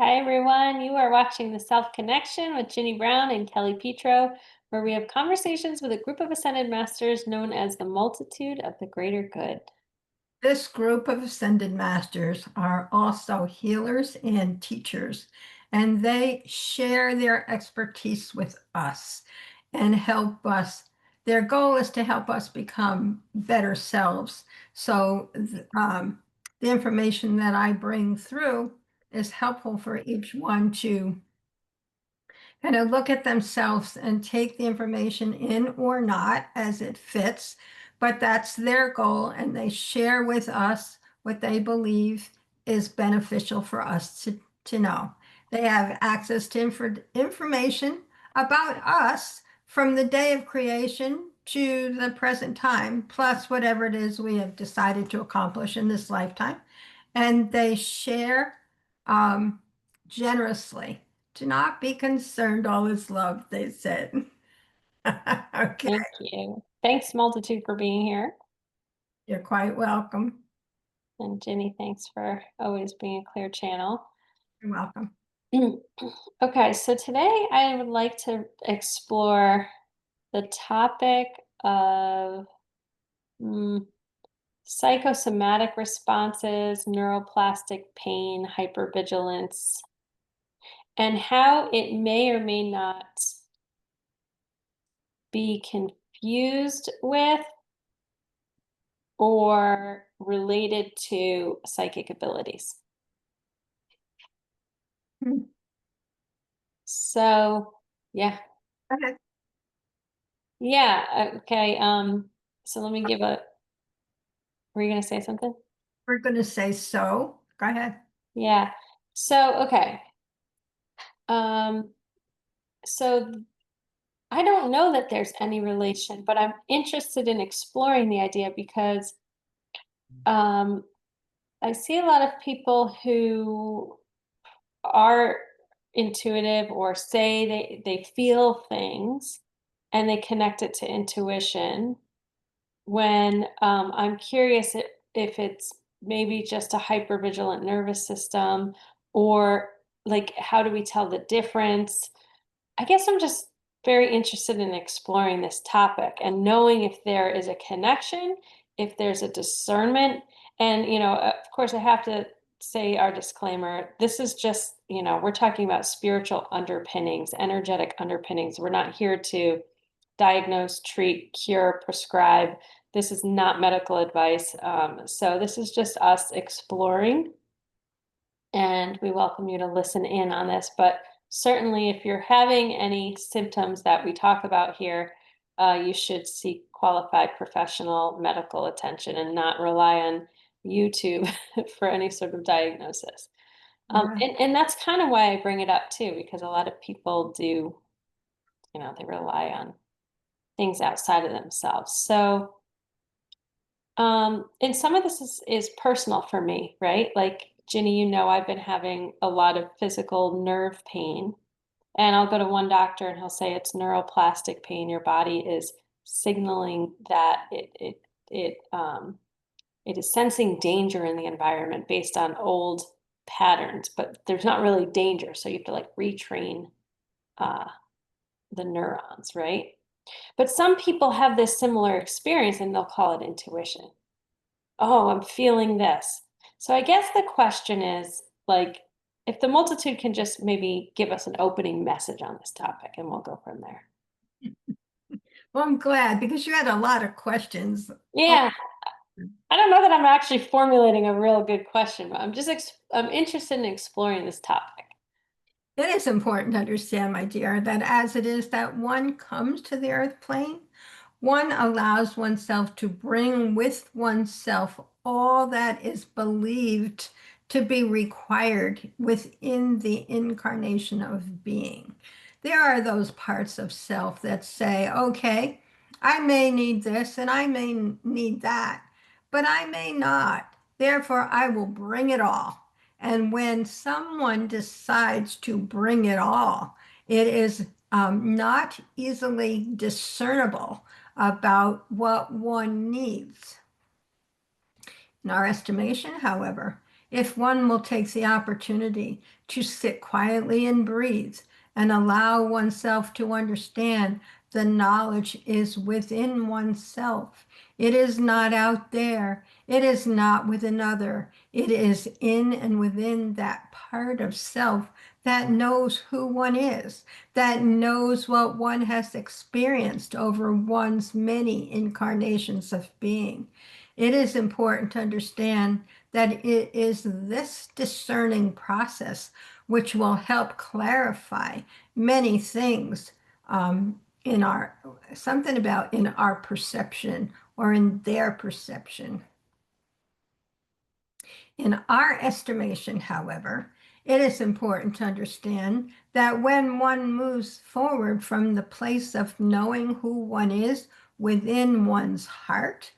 Hi, everyone. You are watching The Self Connection with Ginny Brown and Kelly Pietro, where we have conversations with a group of ascended masters known as the multitude of the greater good. This group of ascended masters are also healers and teachers, and they share their expertise with us and help us. Their goal is to help us become better selves. So, the information that I bring through is helpful for each one to kind of look at themselves and take the information in or not as it fits. But that's their goal, and they share with us what they believe is beneficial for us to know. They have access to information about us from the day of creation to the present time, plus whatever it is we have decided to accomplish in this lifetime. And they share um, generously. Do not be concerned, all is love, they said. Okay, Thank you. Thanks, multitude, for being here. you're quite welcome. And Ginny, thanks for always being a clear channel. You're welcome. Okay, so today I would like to explore the topic of mm, psychosomatic responses, neuroplastic pain, hypervigilance, and how it may or may not be confused with or related to psychic abilities. Hmm. So, yeah. Okay. Yeah, okay, so let me give a were you gonna say something? We're going to say so. Go ahead. Yeah. So, okay. Um, so I don't know that there's any relation, but I'm interested in exploring the idea because um I see a lot of people who are intuitive or say they feel things and they connect it to intuition when I'm curious if it's maybe just a hypervigilant nervous system or like how do we tell the difference. I guess I'm just very interested in exploring this topic and knowing if there is a connection, if there's a discernment. And, of course, I have to say our disclaimer this is just, we're talking about spiritual underpinnings, energetic underpinnings. We're not here to diagnose, treat, cure, prescribe. This is not medical advice. So, this is just us exploring and we welcome you to listen in on this. But certainly, if you're having any symptoms that we talk about here, you should seek qualified professional medical attention and not rely on YouTube for any sort of diagnosis. Yeah. And that's kind of why I bring it up too, because a lot of people do, they rely on things outside of themselves. So, and some of this is personal for me, right? Like Ginny, I've been having a lot of physical nerve pain, and I'll go to one doctor and he'll say it's neuroplastic pain. Your body is signaling that it is sensing danger in the environment based on old patterns, but there's not really danger, so you have to like retrain uh, the neurons, right? But some people have this similar experience and they'll call it intuition. Oh, I'm feeling this. So I guess the question is like, if the multitude can just maybe give us an opening message on this topic and we'll go from there. Well, I'm glad because you had a lot of questions. Oh, Yeah, I don't know that I'm actually formulating a real good question, but I'm interested in exploring this topic. it is important to understand, my dear, that as it is that one comes to the earth plane, one allows oneself to bring with oneself all that is believed to be required within the incarnation of being. There are those parts of self that say, okay, I may need this and I may need that, but I may not. Therefore, I will bring it all. And when someone decides to bring it all, it is not easily discernible about what one needs. In our estimation, however, if one will take the opportunity to sit quietly and breathe and allow oneself to understand the knowledge is within oneself. It is not out there. It is not with another. It is in and within that part of self that knows who one is, that knows what one has experienced over one's many incarnations of being. It is important to understand that it is this discerning process which will help clarify many things in our, something about in our perception or in their perception. In our estimation, however, it is important to understand that when one moves forward from the place of knowing who one is within one's heart,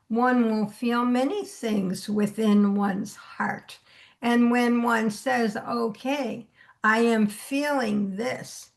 one will feel many things within one's heart. And when one says, okay, I am feeling this,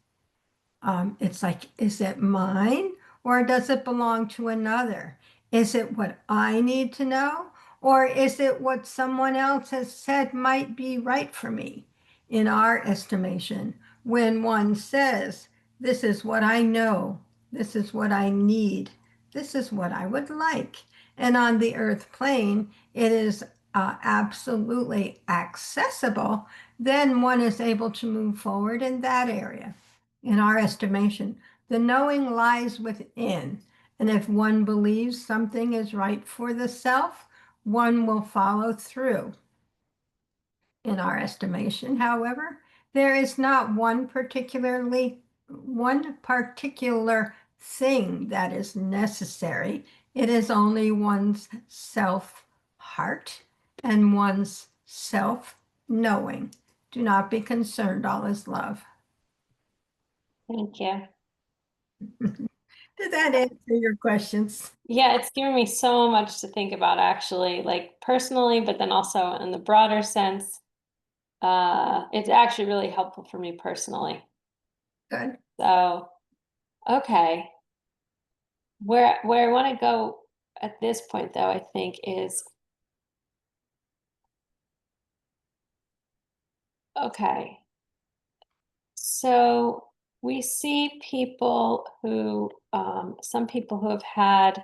it's like, is it mine or does it belong to another? Is it what I need to know or is it what someone else has said might be right for me? In our estimation, when one says, this is what I know, this is what I need, this is what I would like. And on the earth plane, it is absolutely accessible, then one is able to move forward in that area. In our estimation, the knowing lies within. And if one believes something is right for the self, one will follow through. In our estimation, however, there is not one particular thing that is necessary. It is only one's self heart and one's self knowing. Do not be concerned, all is love. Thank you. Did that answer your questions? Yeah, it's given me so much to think about actually, like personally, but then also in the broader sense. It's actually really helpful for me personally. Good. So, okay. Where I want to go at this point though, I think is okay. So we see people who, some people who have had,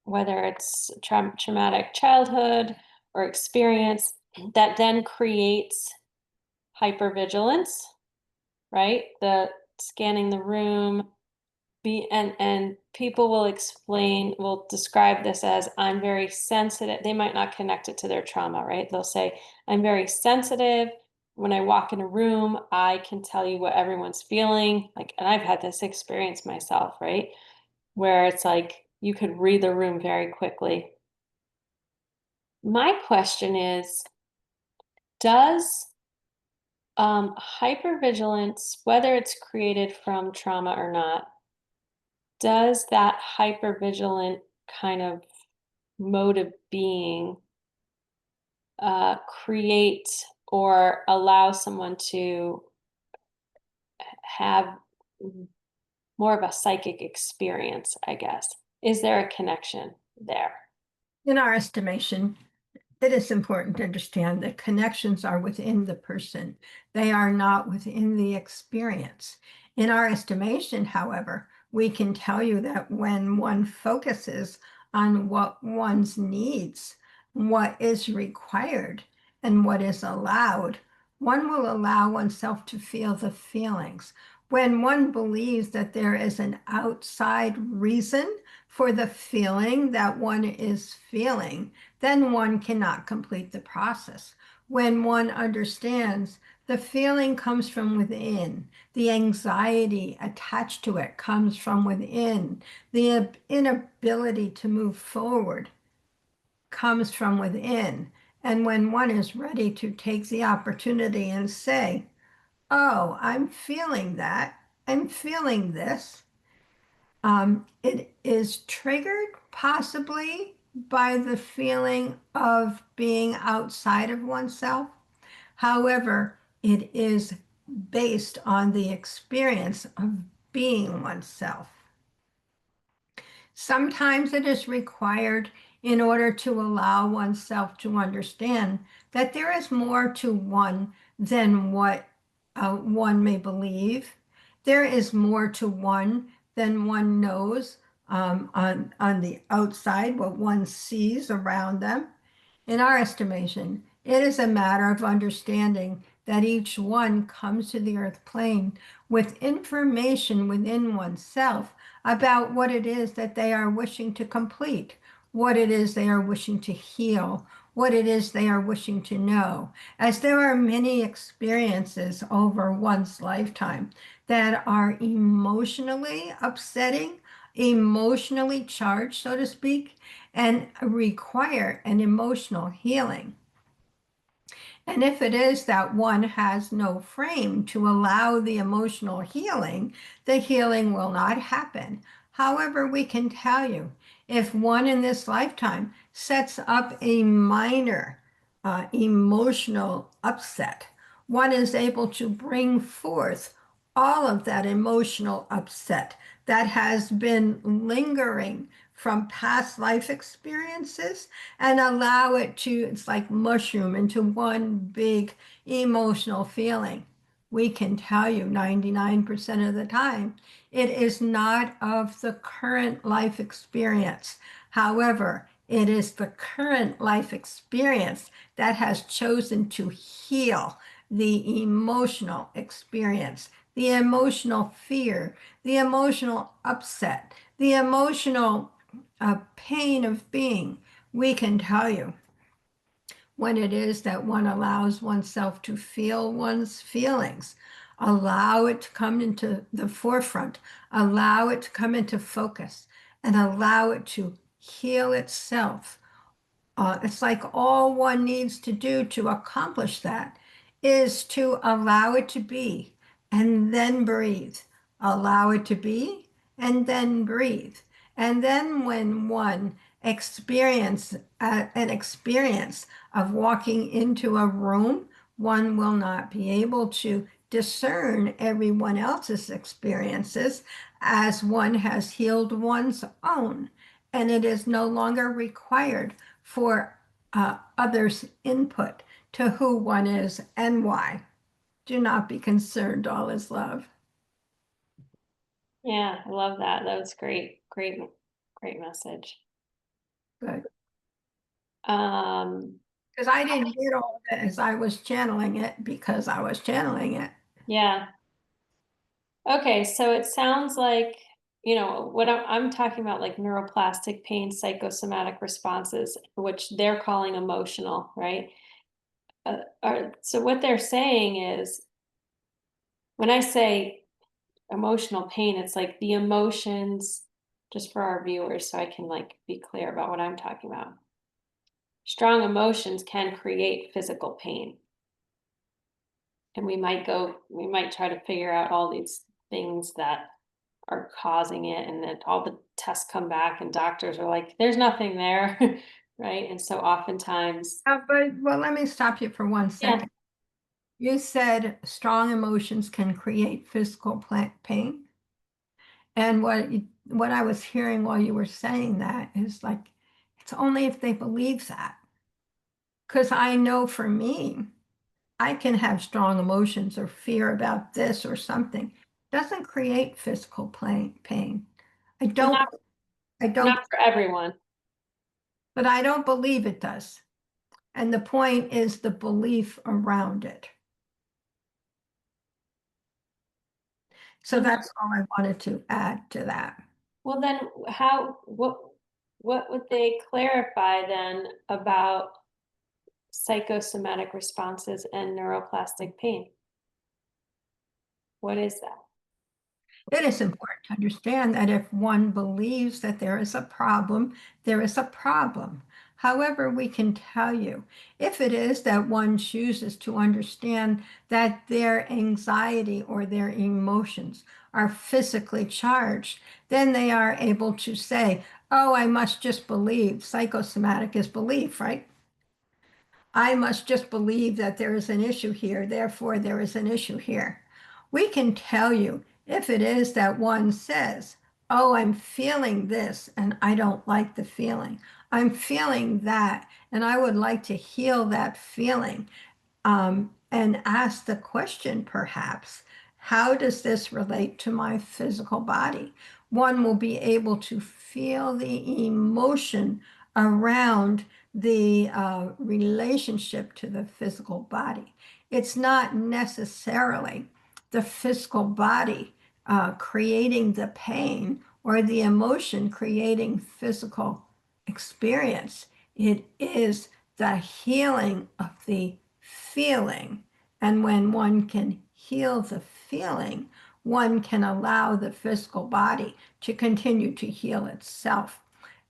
whether it's traumatic childhood or experience, that then creates hypervigilance, right? The scanning the room, and people will describe this as I'm very sensitive. They might not connect it to their trauma, right? They'll say, I'm very sensitive. When I walk in a room, I can tell you what everyone's feeling. Like, and I've had this experience myself, right? Where it's like you could read the room very quickly. My question is, does hypervigilance, whether it's created from trauma or not, does that hypervigilant kind of mode of being create or allow someone to have more of a psychic experience, I guess? Is there a connection there? In our estimation, it is important to understand that connections are within the person. They are not within the experience. In our estimation, however, we can tell you that when one focuses on what one's needs, what is required, and what is allowed, one will allow oneself to feel the feelings. When one believes that there is an outside reason for the feeling that one is feeling, then one cannot complete the process. When one understands the feeling comes from within, the anxiety attached to it comes from within, the inability to move forward comes from within. And when one is ready to take the opportunity and say, oh, I'm feeling that, I'm feeling this, it is triggered possibly by the feeling of being outside of oneself. However, it is based on the experience of being oneself. Sometimes it is required in order to allow oneself to understand that there is more to one than what one may believe. There is more to one than one knows on the outside, what one sees around them. In our estimation, it is a matter of understanding that each one comes to the earth plane with information within oneself about what it is that they are wishing to complete, what it is they are wishing to heal, what it is they are wishing to know. As there are many experiences over one's lifetime that are emotionally upsetting, emotionally charged, so to speak, and require an emotional healing. And if it is that one has no frame to allow the emotional healing, the healing will not happen. However, we can tell you if one in this lifetime sets up a minor emotional upset, one is able to bring forth all of that emotional upset that has been lingering from past life experiences and allow it to, it's like mushroom into one big emotional feeling. We can tell you 99% of the time, it is not of the current life experience. However, it is the current life experience that has chosen to heal the emotional experience, the emotional fear, the emotional upset, the emotional pain of being. We can tell you when it is that one allows oneself to feel one's feelings, allow it to come into the forefront, allow it to come into focus, and allow it to heal itself. It's like all one needs to do to accomplish that is to allow it to be and then breathe. Allow it to be and then breathe. And then when one experience an experience of walking into a room, one will not be able to discern everyone else's experiences as one has healed one's own. And it is no longer required for others' input to who one is and why. Do not be concerned, all is love. Yeah, I love that. That was great. Great message. Good. Um, Because I didn't get all of it as I was channeling it because I was channeling it. yeah. Okay, so it sounds like, what I'm talking about, like neuroplastic pain, psychosomatic responses, which they're calling emotional, right? So what they're saying is, when I say emotional pain, it's like the emotions, just for our viewers, so I can like be clear about what I'm talking about. Strong emotions can create physical pain. And we might try to figure out all these things that are causing it, and then all the tests come back and doctors are like, there's nothing there. Right? And so oftentimes, Well, let me stop you for one yeah, second. You said strong emotions can create physical pain. And what I was hearing while you were saying that is like, it's only if they believe that. Because I know for me, I can have strong emotions or fear about this or something. Doesn't create physical pain. I but don't, I don't, not for everyone. but I don't believe it does. And the point is the belief around it. So Mhm. that's all I wanted to add to that. Well, then what would they clarify then about psychosomatic responses and neuroplastic pain? What is that? It is important to understand that if one believes that there is a problem, there is a problem. However, we can tell you if it is that one chooses to understand that their anxiety or their emotions are physically charged, then they are able to say, oh, I must just believe. Psychosomatic is belief, right? I must just believe that there is an issue here, therefore there is an issue here. We can tell you if it is that one says, oh, I'm feeling this and I don't like the feeling. I'm feeling that and I would like to heal that feeling, and ask the question, perhaps, how does this relate to my physical body? One will be able to feel the emotion around the relationship to the physical body. It's not necessarily the physical body creating the pain or the emotion creating physical experience. It is the healing of the feeling. And when one can heal the feeling, one can allow the physical body to continue to heal itself,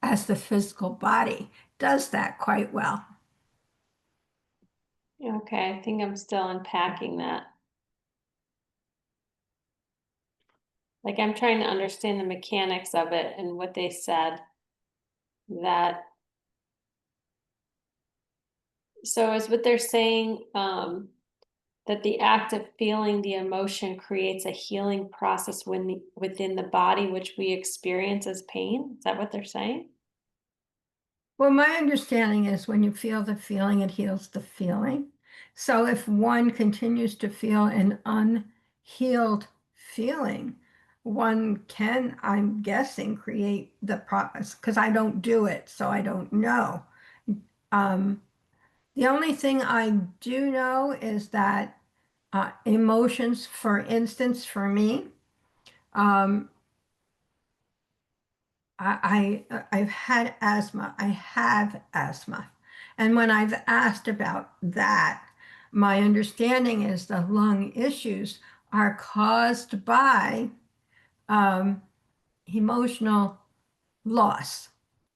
as the physical body does that quite well. Okay, I think I'm still unpacking that. Like I'm trying to understand the mechanics of it and what they said. That so is what they're saying, that the act of feeling the emotion creates a healing process within the body, which we experience as pain. Is that what they're saying? Well, my understanding is when you feel the feeling, it heals the feeling. So if one continues to feel an unhealed feeling, one can, I'm guessing, create the process, because I don't do it, so I don't know. Um, the only thing I do know is that emotions, for instance, for me, um, I've had asthma. I have asthma. And when I've asked about that, my understanding is the lung issues are caused by um, emotional loss,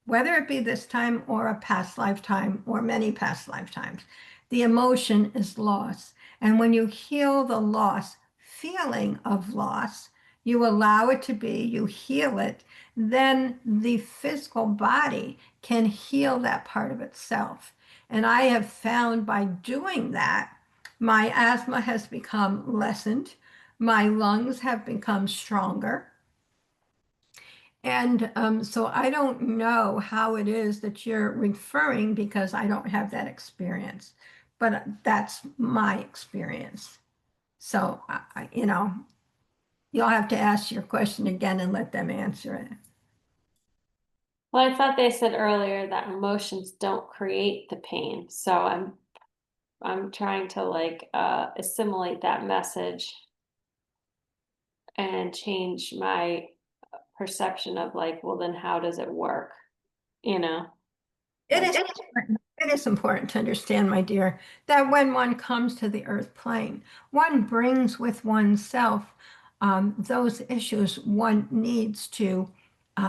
whether it be this time or a past lifetime or many past lifetimes. The emotion is loss. And when you heal the loss, feeling of loss, you allow it to be, you heal it, then the physical body can heal that part of itself. And I have found by doing that, my asthma has become lessened, my lungs have become stronger, and so I don't know how it is that you're referring, because I don't have that experience, but that's my experience. So, you'll have to ask your question again and let them answer it. Well, I thought they said earlier that emotions don't create the pain. So I'm trying to like assimilate that message and change my perception of like, well, then how does it work? You know? It Like, is important. It is important to understand, my dear, that when one comes to the earth plane, one brings with oneself those issues one needs to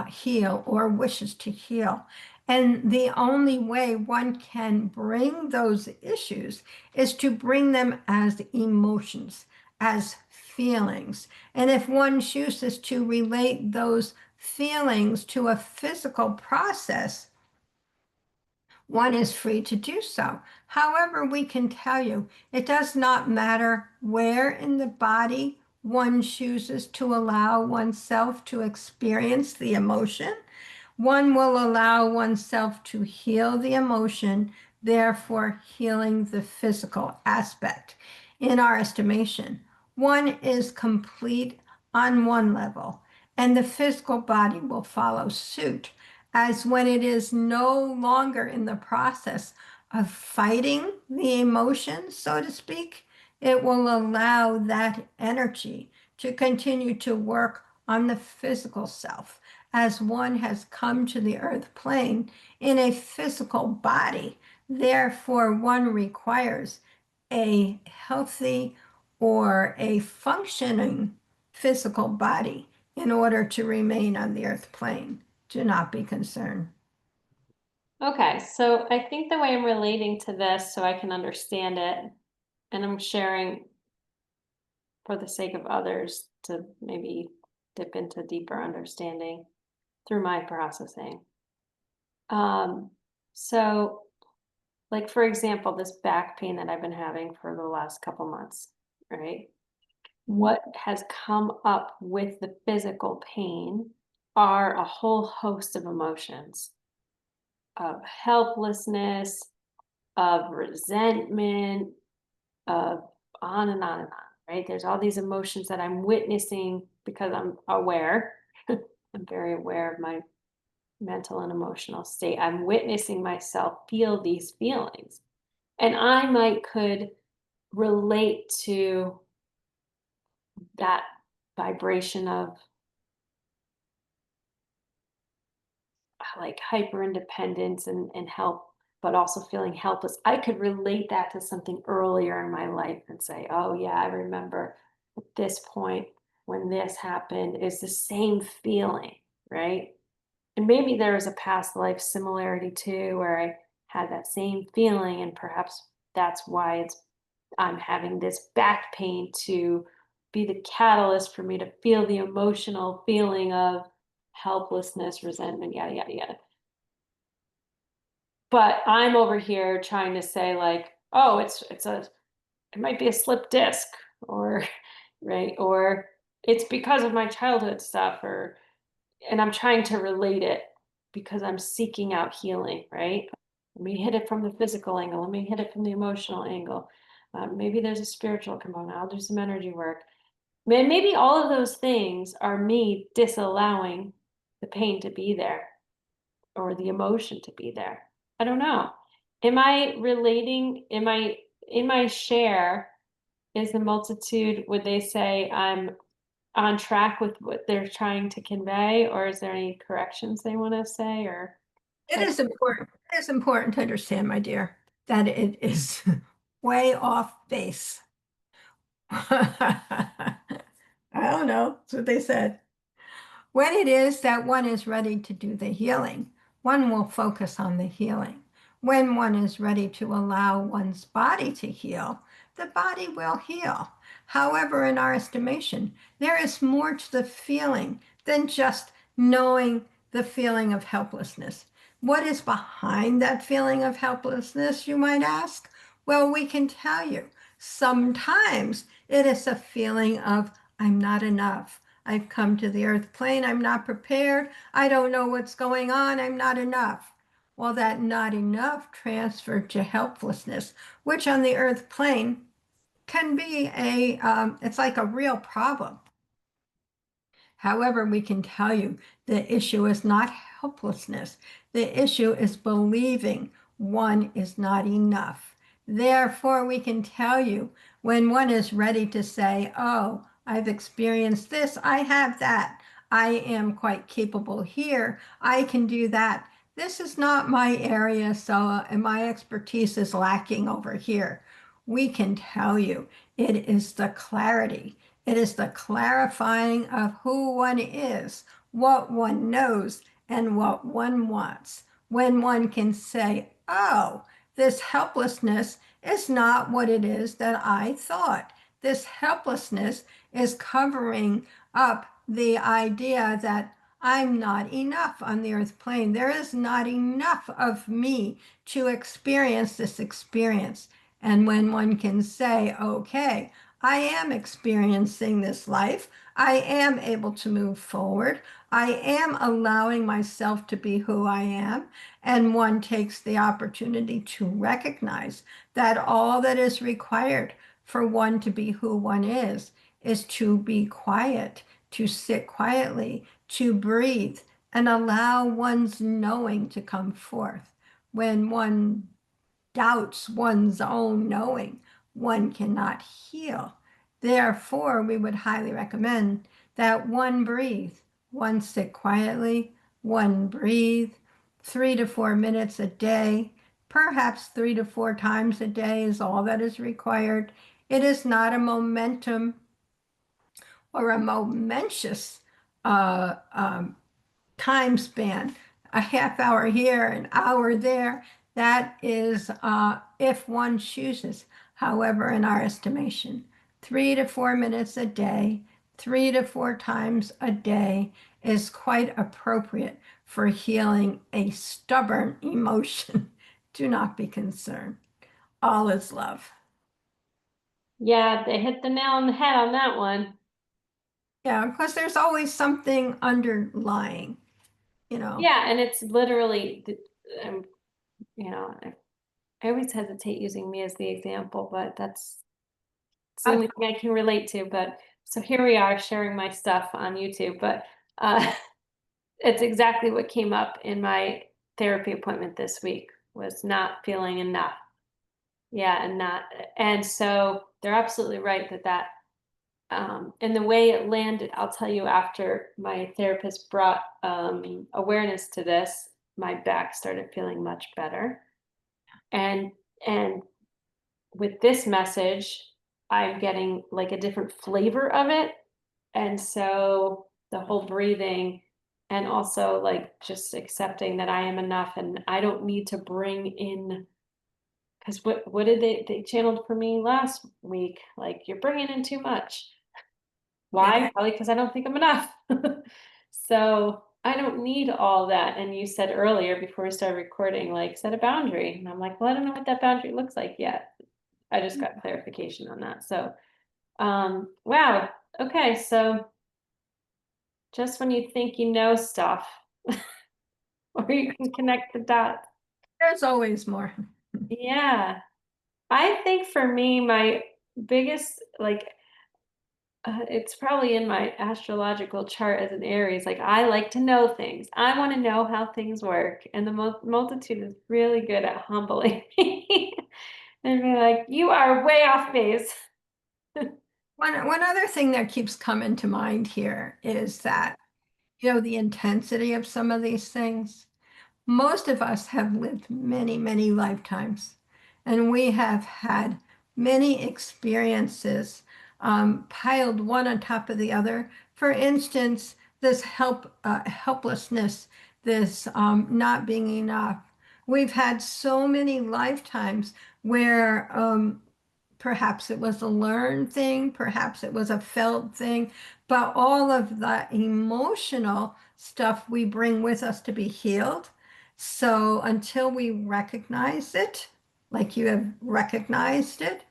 heal or wishes to heal. And the only way one can bring those issues is to bring them as emotions, as feelings. And if one chooses to relate those feelings to a physical process, one is free to do so. However, we can tell you it does not matter where in the body one chooses to allow oneself to experience the emotion. One will allow oneself to heal the emotion, therefore healing the physical aspect. In our estimation, one is complete on one level, and the physical body will follow suit, as when it is no longer in the process of fighting the emotion, so to speak, it will allow that energy to continue to work on the physical self, as one has come to the earth plane in a physical body. Therefore, one requires a healthy or a functioning physical body in order to remain on the earth plane. Do not be concerned. okay, so I think the way I'm relating to this so I can understand it, and I'm sharing for the sake of others to maybe dip into deeper understanding through my processing. Um, so like for example, this back pain that I've been having for the last couple months, right? What has come up with the physical pain are a whole host of emotions. of helplessness, of resentment, of on and on and on, right? There's all these emotions that I'm witnessing because I'm aware. I'm very aware of my mental and emotional state. I'm witnessing myself feel these feelings. And I might could relate to that vibration of like hyper independence and help, but also feeling helpless. I could relate that to something earlier in my life and say, oh, yeah, I remember at this point when this happened is the same feeling, right? And maybe there was a past life similarity too, where I had that same feeling, and perhaps that's why I'm having this back pain to be the catalyst for me to feel the emotional feeling of helplessness, resentment, yada yada yada. But I'm over here trying to say like, oh, it might be a slip disc, or right, or it's because of my childhood stuff, or and I'm trying to relate it because I'm seeking out healing, right? Let me hit it from the physical angle. Let me hit it from the emotional angle. Maybe there's a spiritual component. I'll do some energy work. Maybe all of those things are me disallowing the pain to be there or the emotion to be there. I don't know. Am I relating? Am I in my share? Is the multitude, would they say I'm on track with what they're trying to convey, or is there any corrections they want to say, or It like, is important. It is important to understand, my dear, that it is way off base. I don't know. That's what they said. When it is that one is ready to do the healing, one will focus on the healing. When one is ready to allow one's body to heal, the body will heal. However, in our estimation, there is more to the feeling than just knowing the feeling of helplessness. What is behind that feeling of helplessness, you might ask? Well, we can tell you. Sometimes it is a feeling of, I'm not enough. I've come to the earth plane. I'm not prepared. I don't know what's going on. I'm not enough. Well, that not enough transferred to helplessness, which on the earth plane can be it's like a real problem. However, we can tell you the issue is not helplessness. The issue is believing one is not enough. Therefore, we can tell you when one is ready to say, oh, I've experienced this, I have that, I am quite capable here, I can do that. This is not my area, so and my expertise is lacking over here. We can tell you it is the clarity. It is the clarifying of who one is, what one knows, and what one wants. When one can say, oh, this helplessness is not what it is that I thought. This helplessness is covering up the idea that I'm not enough on the earth plane. There is not enough of me to experience this experience. And when one can say, okay, I am experiencing this life. I am able to move forward. I am allowing myself to be who I am. And one takes the opportunity to recognize that all that is required for one to be who one is to be quiet, to sit quietly, to breathe, and allow one's knowing to come forth. When one doubts one's own knowing, one cannot heal. Therefore, we would highly recommend that one breathe, one sit quietly, one breathe 3 to 4 minutes a day, perhaps 3 to 4 times a day is all that is required. It is not a momentum or a momentous uh, um, time span, a half hour here, an hour there. That is if one chooses. However, in our estimation, 3 to 4 minutes a day, 3 to 4 times a day is quite appropriate for healing a stubborn emotion. Do not be concerned. All is love. yeah, they hit the nail on the head on that one. Yeah, because there's always something underlying, you know. Yeah, and it's literally I'm, you know, I always hesitate using me as the example, but it's the Uh, only thing I can relate to. But so here we are sharing my stuff on YouTube, but it's exactly what came up in my therapy appointment this week was not feeling enough. Yeah, and not, and so they're absolutely right that and the way it landed, I'll tell you, after my therapist brought awareness to this, my back started feeling much better. And and with this message, I'm getting like a different flavor of it. And so the whole breathing and also like just accepting that I am enough and I don't need to bring in, because what did they channeled for me last week? Like, you're bringing in too much. yeah, Why? Probably because I don't think I'm enough. So I don't need all that. And you said earlier before we started recording, like, set a boundary. And I'm like, well, I don't know what that boundary looks like yet. I just got clarification on that. So, wow. Okay. So just when you think you know stuff, or you can connect the dots. there's always more. Yeah. I think for me, my biggest, like, it's probably in my astrological chart as an Aries. Like, I like to know things. I want to know how things work, and the multitude is really good at humbling me and be like, "You are way off base." One other thing that keeps coming to mind here is that, the intensity of some of these things. Most of us have lived many, many lifetimes, and we have had many experiences piled one on top of the other. For instance, this helplessness, this not being enough. We've had so many lifetimes where perhaps it was a learned thing, perhaps it was a felt thing, but all of the emotional stuff we bring with us to be healed. So until we recognize it, like you have recognized it,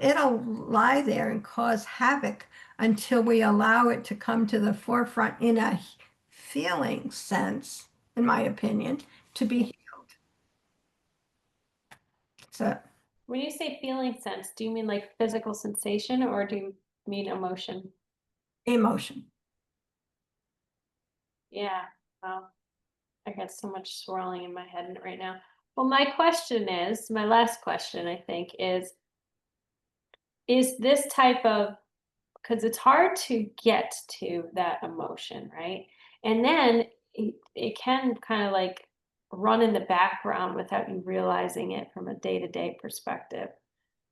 it'll lie there and cause havoc until we allow it to come to the forefront in a feeling sense, in my opinion, to be healed. So When you say feeling sense, do you mean like physical sensation or do you mean emotion? emotion. Yeah. Wow. I got so much swirling in my head right now. Well, my question is, my last question, I think, is this type of, because it's hard to get to that emotion, right? And then it can kind of like run in the background without you realizing it from a day-to-day perspective.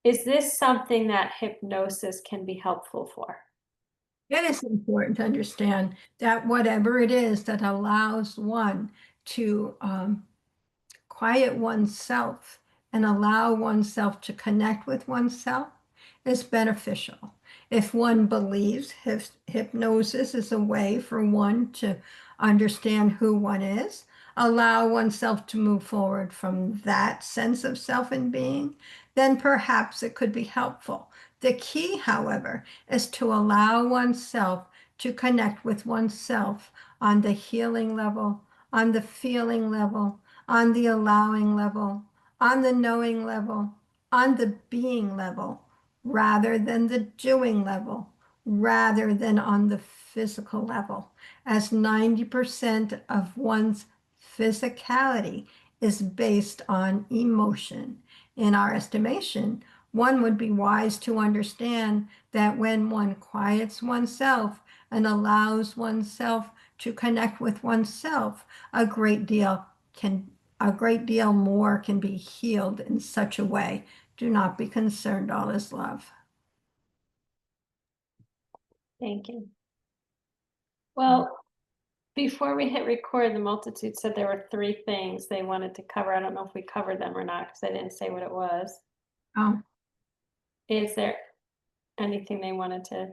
Is this something that hypnosis can be helpful for? It is important to understand that whatever it is that allows one to quiet oneself and allow oneself to connect with oneself is beneficial. If one believes hypnosis is a way for one to understand who one is, allow oneself to move forward from that sense of self and being, then perhaps it could be helpful. The key, however, is to allow oneself to connect with oneself on the healing level, on the feeling level, on the allowing level, on the knowing level, on the being level, rather than the doing level, rather than on the physical level, as 90% of one's physicality is based on emotion. In our estimation, one would be wise to understand that when one quiets oneself and allows oneself to connect with oneself, a great deal can a great deal more can be healed in such a way. Do not be concerned, all is love. Thank you. Well, before we hit record, the multitude said there were three things they wanted to cover. I don't know if we covered them or not because I didn't say what it was. Oh, Is there anything they wanted to?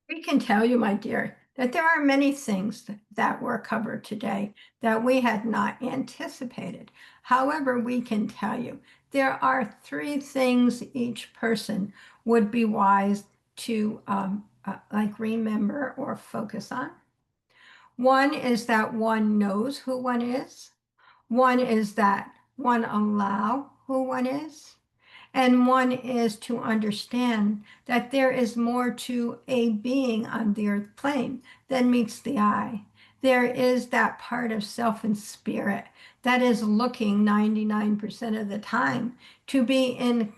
we can tell you, my dear, that there are many things that were covered today that we had not anticipated. However, we can tell you there are three things each person would be wise to like remember or focus on. One is that one knows who one is. One is that one allow who one is, and one is to understand that there is more to a being on the earth plane than meets the eye. There is that part of self and spirit that is looking 99% of the time to be in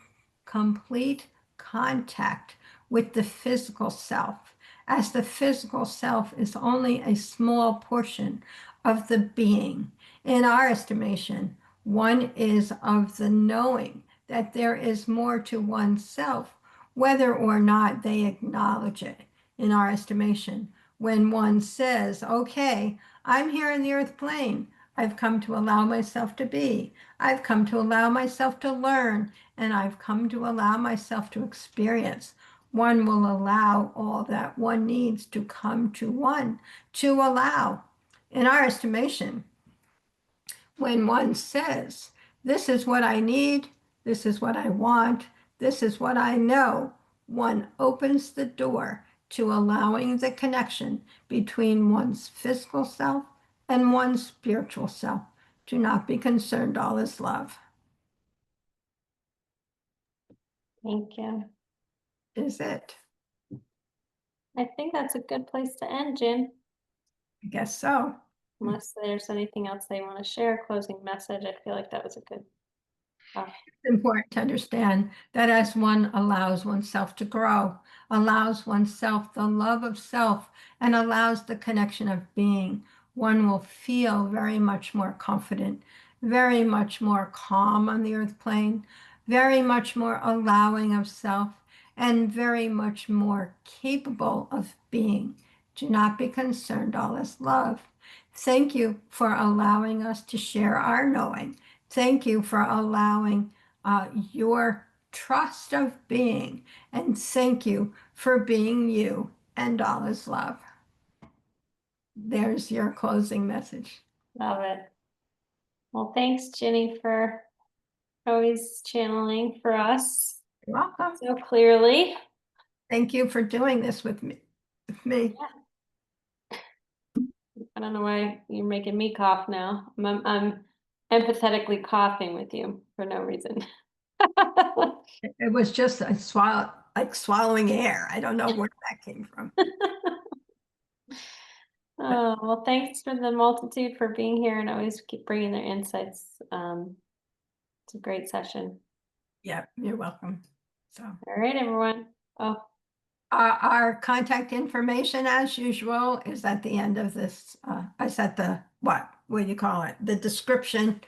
complete contact with the physical self, as the physical self is only a small portion of the being. In our estimation, one is of the knowing that there is more to oneself, whether or not they acknowledge it. In our estimation, when one says, okay, I'm here in the earth plane, I've come to allow myself to be, I've come to allow myself to learn, and I've come to allow myself to experience. One will allow all that one needs to come to one to allow. In our estimation, when one says, this is what I need, this is what I want, this is what I know, one opens the door to allowing the connection between one's physical self and one's spiritual self. Do not be concerned, all is love. Thank you. Is it? I think that's a good place to end, Jen. I guess so. Unless there's anything else they want to share, closing message. I feel like that was a good. It's important to understand that as one allows oneself to grow, allows oneself the love of self, and allows the connection of being, one will feel very much more confident, very much more calm on the earth plane, very much more allowing of self, and very much more capable of being. Do not be concerned, all is love. Thank you for allowing us to share our knowing. Thank you for allowing your trust of being, and thank you for being you, and all is love. There's your closing message. Love it. Well, thanks, Ginny, for always channeling for us You're welcome. so clearly. Thank you for doing this with me. I don't know why you're making me cough now. I'm empathetically coughing with you for no reason. It was just a like swallowing air. I don't know where that came from. Oh, well, thanks for the multitude for being here and always keep bringing their insights. It's a great session. Yeah, you're welcome. So. All right, everyone. Oh, Our contact information, as usual, is at the end of this. I set the, what do you call it? The description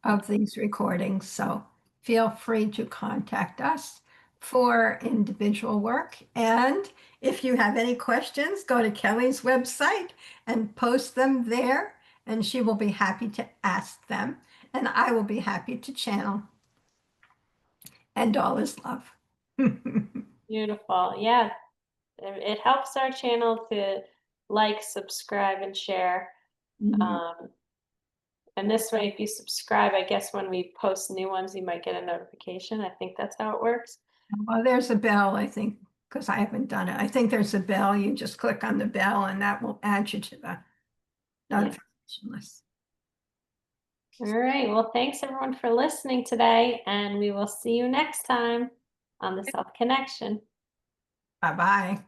of these recordings. So feel free to contact us for individual work. And if you have any questions, go to Kelly's website and post them there, and she will be happy to ask them. And I will be happy to channel. And all is love. beautiful. Yeah, it helps our channel to like, subscribe, and share. And this way, if you subscribe, I guess when we post new ones, you might get a notification. I think that's how it works. Well, there's a bell, I think, because I haven't done it. I think there's a bell. You just click on the bell and that will add you to the notification list. All right. Well, thanks everyone for listening today, and we will see you next time on the Self Connection. Bye-bye.